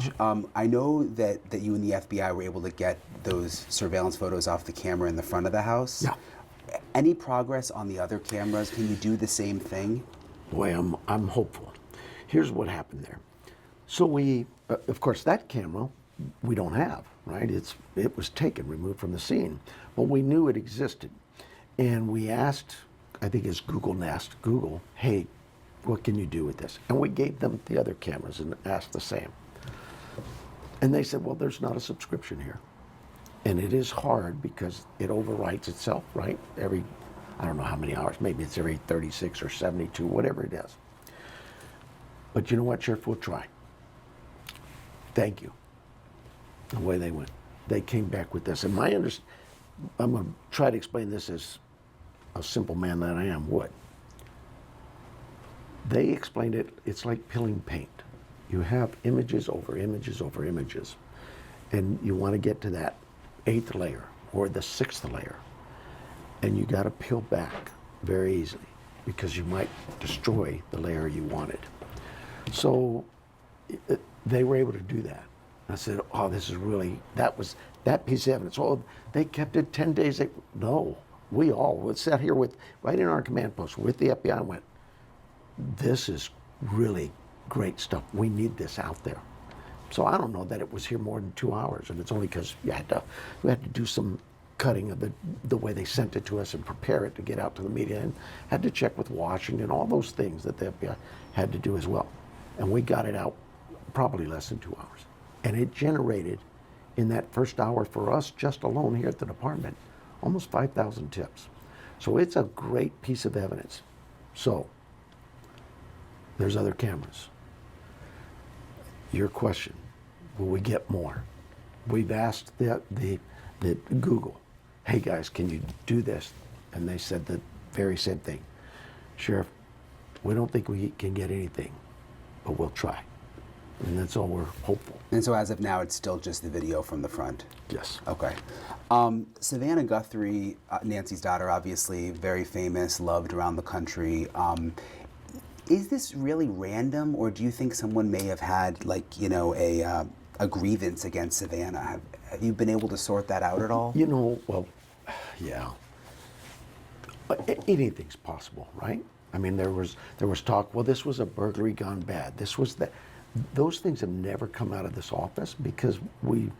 much. I know that you and the FBI were able to get those surveillance photos off the camera in the front of the house. Yeah. Any progress on the other cameras? Can you do the same thing? Boy, I'm hopeful. Here's what happened there. So we, of course, that camera we don't have, right? It was taken, removed from the scene, but we knew it existed, and we asked, I think it's Google, hey, what can you do with this? And we gave them the other cameras and asked the same. And they said, well, there's not a subscription here. And it is hard because it overwrites itself, right? Every, I don't know how many hours, maybe it's every 36 or 72, whatever it is. But you know what, Sheriff, we'll try. Thank you. Away they went. They came back with this. And I'm going to try to explain this as a simple man that I am would. They explained it, it's like peeling paint. You have images over images over images, and you want to get to that 8th layer or the 6th layer, and you got to peel back very easily because you might destroy the layer you wanted. So they were able to do that. I said, oh, this is really, that piece of evidence. Oh, they kept it 10 days. No, we all sat here right in our command post with the FBI and went, this is really great stuff. We need this out there. So I don't know that it was here more than 2 hours, and it's only because we had to do some cutting of the way they sent it to us and prepare it to get out to the media, and had to check with Washington, all those things that the FBI had to do as well. And we got it out probably less than 2 hours. And it generated, in that first hour for us, just alone here at the department, almost 5,000 tips. So it's a great piece of evidence. So there's other cameras. Your question, will we get more? We've asked the Google, hey guys, can you do this? And they said the very same thing. Sheriff, we don't think we can get anything, but we'll try. And that's all we're hopeful. And so as of now, it's still just the video from the front? Yes. Okay. Savannah Guthrie, Nancy's daughter, obviously very famous, loved around the country. Is this really random, or do you think someone may have had, like, you know, a grievance against Savannah? Have you been able to sort that out at all? You know, well, yeah. Anything's possible, right? I mean, there was talk, well, this was a burglary gone bad. This was that. Those things have never come out of this office because we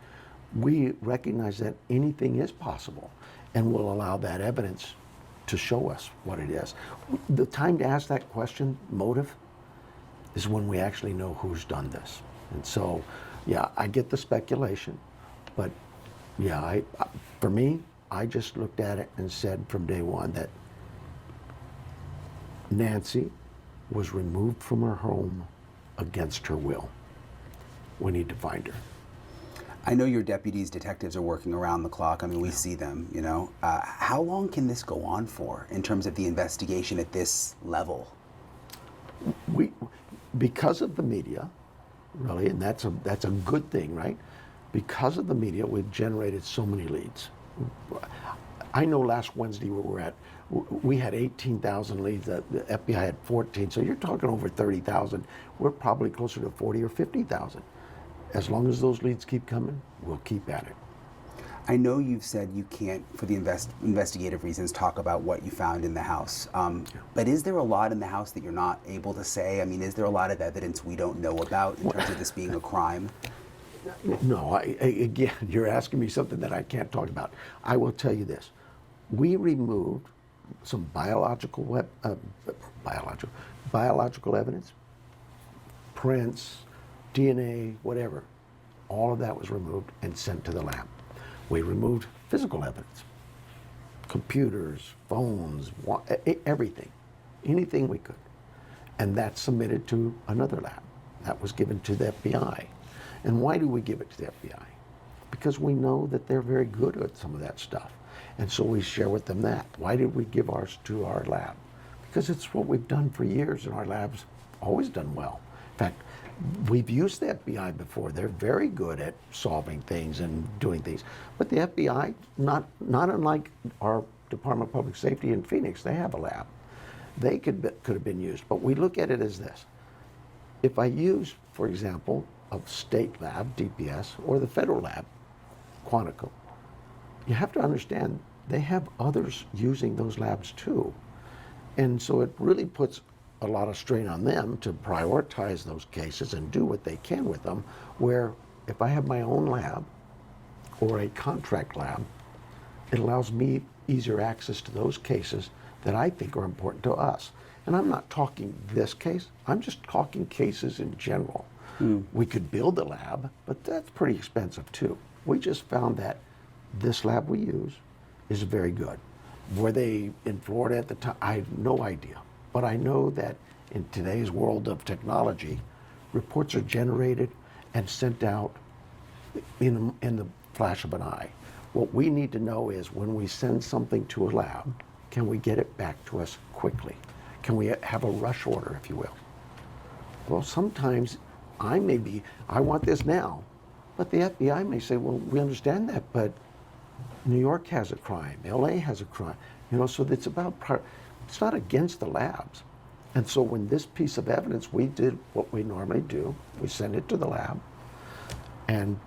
recognize that anything is possible, and we'll allow that evidence to show us what it is. The time to ask that question, motive, is when we actually know who's done this. And so, yeah, I get the speculation, but yeah, for me, I just looked at it and said from day one that Nancy was removed from her home against her will. We need to find her. I know your deputies, detectives are working around the clock. I mean, we see them, you know. How long can this go on for in terms of the investigation at this level? Because of the media, really, and that's a good thing, right? Because of the media, we've generated so many leads. I know last Wednesday we had 18,000 leads. The FBI had 14, so you're talking over 30,000. We're probably closer to 40 or 50,000. As long as those leads keep coming, we'll keep at it. I know you've said you can't, for the investigative reasons, talk about what you found in the house. But is there a lot in the house that you're not able to say? I mean, is there a lot of evidence we don't know about in terms of this being a crime? No, again, you're asking me something that I can't talk about. I will tell you this. We removed some biological evidence, prints, DNA, whatever. All of that was removed and sent to the lab. We removed physical evidence, computers, phones, everything, anything we could. And that's submitted to another lab. That was given to the FBI. And why do we give it to the FBI? Because we know that they're very good at some of that stuff. And so we share with them that. Why did we give ours to our lab? Because it's what we've done for years, and our lab's always done well. In fact, we've used the FBI before. They're very good at solving things and doing things. But the FBI, not unlike our Department of Public Safety in Phoenix, they have a lab. They could have been used. But we look at it as this. If I use, for example, of state lab, DPS, or the federal lab, Quantico, you have to understand they have others using those labs too. And so it really puts a lot of strain on them to prioritize those cases and do what they can with them, where if I have my own lab or a contract lab, it allows me easier access to those cases that I think are important to us. And I'm not talking this case, I'm just talking cases in general. We could build a lab, but that's pretty expensive too. We just found that this lab we use is very good. Were they in Florida at the time? I have no idea. But I know that in today's world of technology, reports are generated and sent out in the flash of an eye. What we need to know is when we send something to a lab, can we get it back to us quickly? Can we have a rush order, if you will? Well, sometimes I want this now, but the FBI may say, well, we understand that, but New York has a crime, LA has a crime, so it's it's not against the labs. And so when this piece of evidence, we did what we normally do, we sent it to the lab, and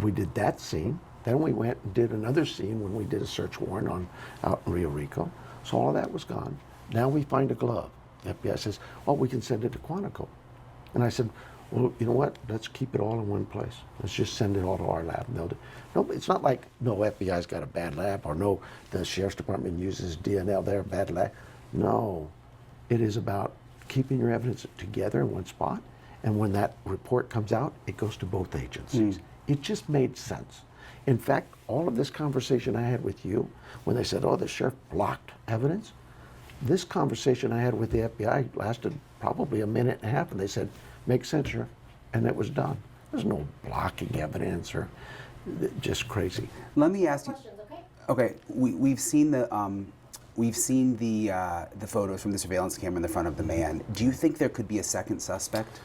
we did that scene. Then we went and did another scene when we did a search warrant out in Rio Rico. So all of that was gone. Now we find a glove. The FBI says, oh, we can send it to Quantico. And I said, well, you know what? Let's keep it all in one place. Let's just send it all to our lab. No, it's not like, no, FBI's got a bad lab, or no, the Sheriff's Department uses DNL, they're a bad lab. No, it is about keeping your evidence together in one spot. And when that report comes out, it goes to both agencies. It just made sense. In fact, all of this conversation I had with you, when they said, oh, the sheriff blocked evidence, this conversation I had with the FBI lasted probably a minute and a half, and they said, makes sense, Sheriff, and it was done. There's no blocking evidence or just crazy. Let me ask you. Questions, okay? Okay, we've seen the photos from the surveillance camera in the front of the man. Do you think there could be a second suspect?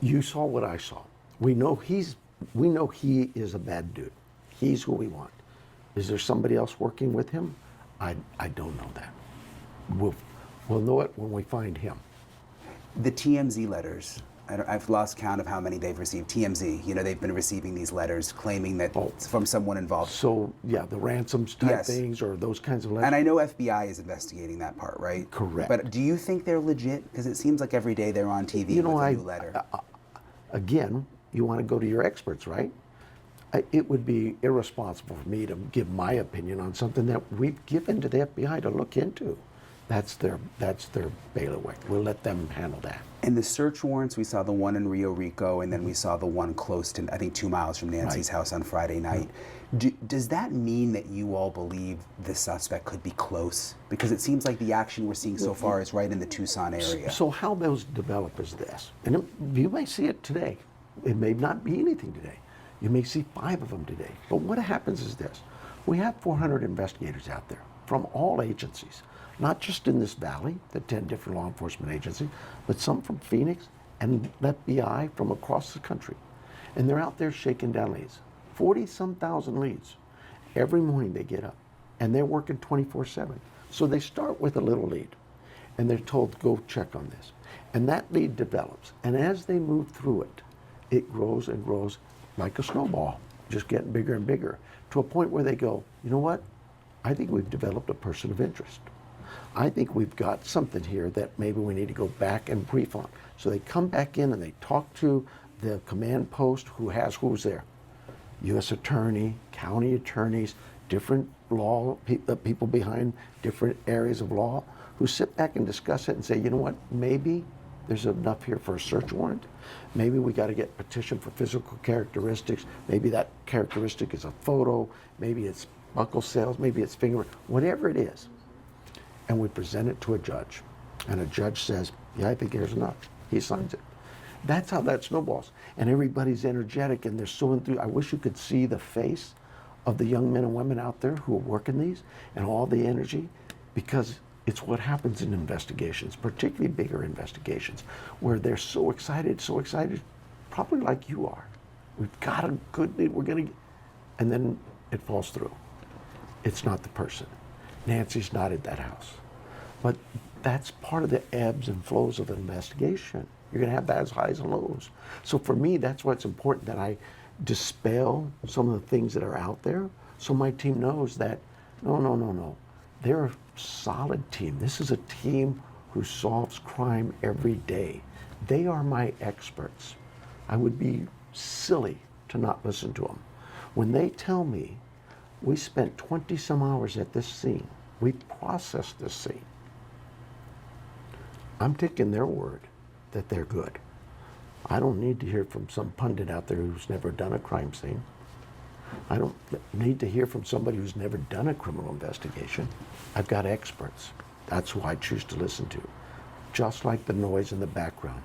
You saw what I saw. We know he is a bad dude. He's who we want. Is there somebody else working with him? I don't know that. We'll know it when we find him. The TMZ letters. I've lost count of how many they've received. TMZ, they've been receiving these letters claiming that it's from someone involved. So, yeah, the ransoms type things or those kinds of letters. And I know FBI is investigating that part, right? Correct. But do you think they're legit? Because it seems like every day they're on TV with a new letter. Again, you want to go to your experts, right? It would be irresponsible for me to give my opinion on something that we've given to the FBI to look into. That's their bailiwick. We'll let them handle that. And the search warrants, we saw the one in Rio Rico, and then we saw the one close to, I think, 2 miles from Nancy's house on Friday night. Does that mean that you all believe the suspect could be close? Because it seems like the action we're seeing so far is right in the Tucson area. So how those develop is this, and you may see it today. It may not be anything today. You may see 5 of them today. But what happens is this. We have 400 investigators out there from all agencies, not just in this valley, the 10 different law enforcement agencies, but some from Phoenix and FBI from across the country. And they're out there shaking down leads. 40-some thousand leads. Every morning they get up, and they're working 24/7. So they start with a little lead, and they're told, go check on this. And that lead develops. And as they move through it, it grows and grows like a snowball, just getting bigger and bigger, to a point where they go, you know what? I think we've developed a person of interest. I think we've got something here that maybe we need to go back and brief on. So they come back in and they talk to the command post who's there. U.S. attorney, county attorneys, different law people behind different areas of law who sit back and discuss it and say, you know what, maybe there's enough here for a search warrant. Maybe we got to get petition for physical characteristics. Maybe that characteristic is a photo. Maybe it's buckle sales. Maybe it's fingerprint. Whatever it is. And we present it to a judge. And a judge says, yeah, I think there's enough. He signs it. That's how that snowballs. And everybody's energetic and they're so enthused. I wish you could see the face of the young men and women out there who are working these and all the energy, because it's what happens in investigations, particularly bigger investigations, where they're so excited, probably like you are. We've got a good lead, and then it falls through. It's not the person. Nancy's not at that house. But that's part of the ebbs and flows of an investigation. You're going to have those highs and lows. So for me, that's why it's important that I dispel some of the things that are out there so my team knows that, no, no, no, no. They're a solid team. This is a team who solves crime every day. They are my experts. I would be silly to not listen to them. When they tell me, we spent 20 some hours at this scene, we processed this scene, I'm taking their word that they're good. I don't need to hear from some pundit out there who's never done a crime scene. I don't need to hear from somebody who's never done a criminal investigation. I've got experts. That's who I choose to listen to. Just like the noise in the background.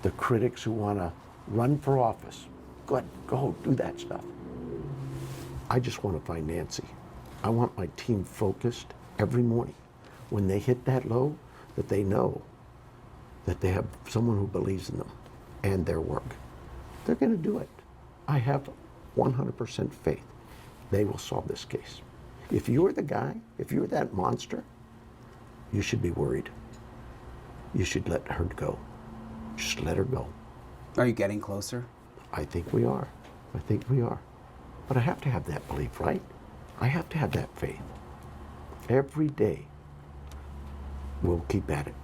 The critics who want to run for office. Good, go do that stuff. I just want to find Nancy. I want my team focused every morning. When they hit that low, that they know that they have someone who believes in them and their work. They're going to do it. I have 100% faith they will solve this case. If you're the guy, if you're that monster, you should be worried. You should let her go. Just let her go. Are you getting closer? I think we are. I think we are. But I have to have that belief, right? I have to have that faith. Every day, we'll keep at it.